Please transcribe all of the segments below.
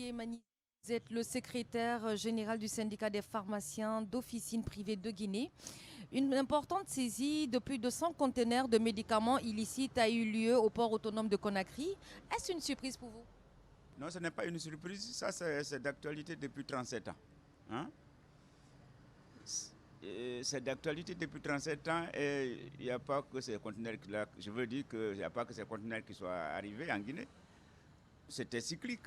Collier-Mani, vous êtes le secrétaire général du syndicat des pharmaciens d'officines privées de Guinée. Une importante saisie de plus de 100 conteneurs de médicaments illicites a eu lieu au port autonome de Conakry. Est-ce une surprise pour vous? Non, ce n'est pas une surprise, ça c'est d'actualité depuis 37 ans. Hein? C'est d'actualité depuis 37 ans et il n'y a pas que ces conteneurs-là. Je veux dire qu'il n'y a pas que ces conteneurs qui soient arrivés en Guinée. C'était cyclique.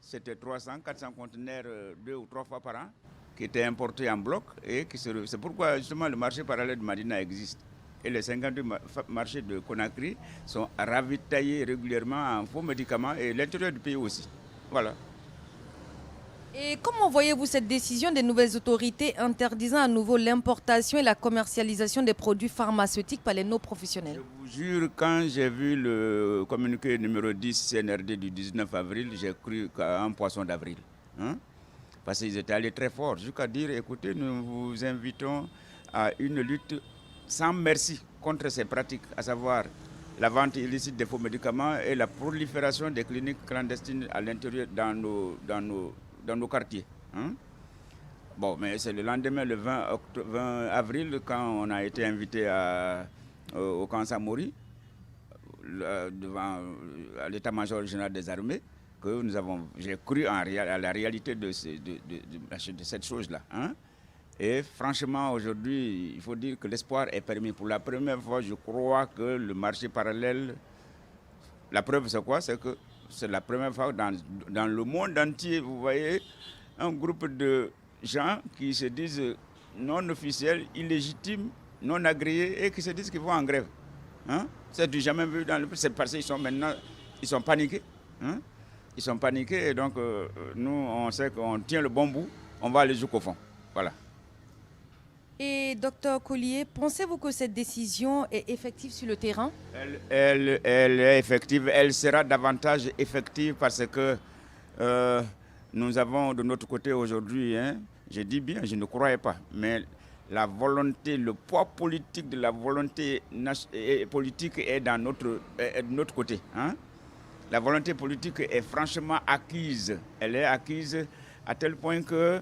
C'était 300, 400 conteneurs 2 ou 3 fois par an qui étaient importés en bloc. Et c'est pourquoi justement le marché parallèle de Madina existe. Et les 52 marchés de Conakry sont ravitaillés régulièrement en faux médicaments et l'intérieur du pays aussi. Voilà. Et comment voyez-vous cette décision des nouvelles autorités interdisant à nouveau l'importation et la commercialisation des produits pharmaceutiques par les non-professionnels? Je vous jure, quand j'ai vu le communiqué numéro 10 CNRD du 19 avril, j'ai cru qu'à un poisson d'avril. Hein? Parce qu'ils étaient allés très fort, jusqu'à dire, écoutez, nous vous invitons à une lutte sans merci contre ces pratiques, à savoir la vente illicite des faux médicaments et la prolifération des cliniques clandestines à l'intérieur dans nos quartiers. Hein? Bon, mais c'est le lendemain, le 20 avril, quand on a été invité au camp Samori, devant l'état-major général des armées, que j'ai cru à la réalité de cette chose-là. Hein? Et franchement, aujourd'hui, il faut dire que l'espoir est permis. Pour la première fois, je crois que le marché parallèle, la preuve c'est quoi? C'est que c'est la première fois dans le monde entier, vous voyez, un groupe de gens qui se disent non officiels, illégitimes, non agréés et qui se disent qu'ils vont en grève. Hein? C'est du jamais vu dans le pays. C'est parce qu'ils sont maintenant, ils sont paniqués. Hein? Ils sont paniqués et donc nous, on sait qu'on tient le bon bout, on va aller jusqu'au fond. Voilà. Et docteur Collier, pensez-vous que cette décision est effective sur le terrain? Elle est effective, elle sera davantage effective parce que nous avons de notre côté aujourd'hui, hein, je dis bien, je ne croyais pas, mais la volonté, le poids politique de la volonté politique est de notre côté. Hein. La volonté politique est franchement acquise. Elle est acquise à tel point que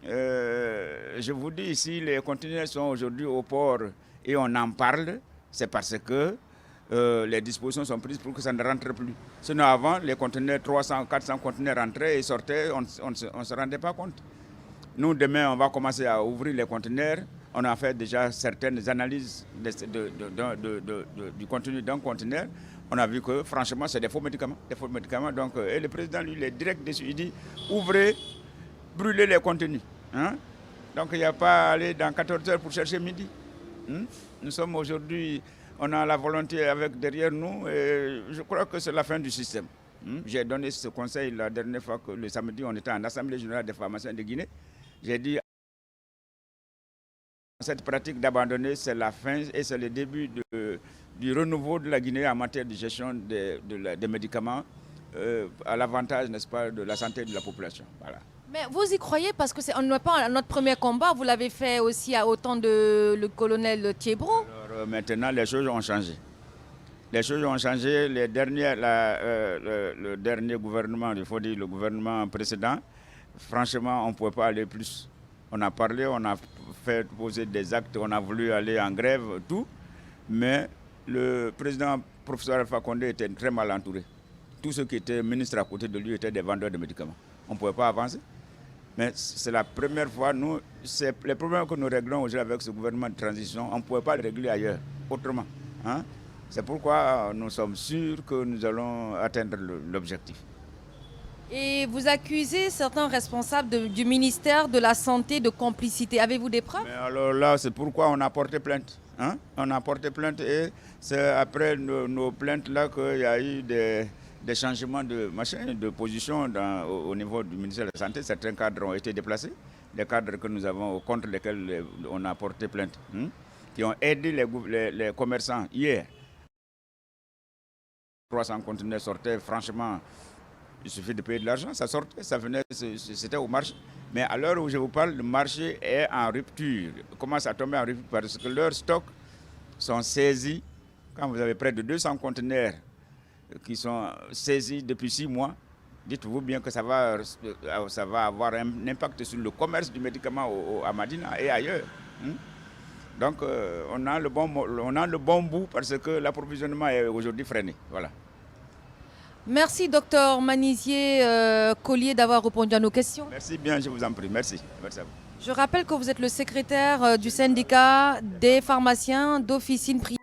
je vous dis ici, les conteneurs sont aujourd'hui au port et on en parle, c'est parce que les dispositions sont prises pour que ça ne rentre plus. Sinon avant, les conteneurs, 300, 400 conteneurs rentraient et sortaient, on ne se rendait pas compte. Nous, demain, on va commencer à ouvrir les conteneurs. On a fait déjà certaines analyses du contenu d'un conteneur. On a vu que franchement, c'est des faux médicaments. Donc, et le président, lui, il est direct dessus. Il dit, ouvrez, brûlez les contenus. Hein? Donc il n'y a pas à aller dans 14 heures pour chercher midi. Nous sommes aujourd'hui, on a la volonté avec derrière nous et je crois que c'est la fin du système. J'ai donné ce conseil la dernière fois que le samedi on était en Assemblée générale des pharmaciens de Guinée. J'ai dit cette pratique d'abandonner c'est la fin et c'est le début du renouveau de la Guinée en matière de gestion des médicaments à l'avantage, n'est-ce pas, de la santé de la population. Voilà. Mais vous y croyez parce que on n'est pas notre premier combat. Vous l'avez fait aussi au temps de le colonel Thiebro. Alors maintenant, les choses ont changé. Les choses ont changé. Le dernier gouvernement, il faut dire le gouvernement précédent, franchement, on ne pouvait pas aller plus. On a parlé, on a fait poser des actes, on a voulu aller en grève, tout. Mais le président, professeur Alpha Condé, était très mal entouré. Tous ceux qui étaient ministres à côté de lui étaient des vendeurs de médicaments. On ne pouvait pas avancer. Mais c'est la première fois, c'est les problèmes que nous réglons aujourd'hui avec ce gouvernement de transition, on ne pouvait pas les régler ailleurs, autrement. Hein? C'est pourquoi nous sommes sûrs que nous allons atteindre l'objectif. Et vous accusez certains responsables du ministère de la Santé de complicité. Avez-vous des preuves? Mais alors là, c'est pourquoi on a porté plainte. Hein? On a porté plainte et c'est après nos plaintes là qu'il y a eu des changements de position au niveau du ministère de la Santé. Certains cadres ont été déplacés, des cadres que nous avons, contre lesquels on a porté plainte, qui ont aidé les commerçants hier. 300 conteneurs sortaient, franchement, il suffit de payer de l'argent, ça sortait, ça venait, c'était au marché. Mais à l'heure où je vous parle, le marché est en rupture, il commence à tomber en rupture parce que leurs stocks sont saisis. Quand vous avez près de 200 conteneurs qui sont saisis depuis 6 mois, dites-vous bien que ça va avoir un impact sur le commerce du médicament à Madina et ailleurs. Donc, on a le bon bout parce que l'approvisionnement est aujourd'hui freiné. Voilà. Merci, docteur Manisier Collier, d'avoir répondu à nos questions. Merci bien, je vous en prie. Merci. Merci à vous. Je rappelle que vous êtes le secrétaire du syndicat des pharmaciens d'officine privée.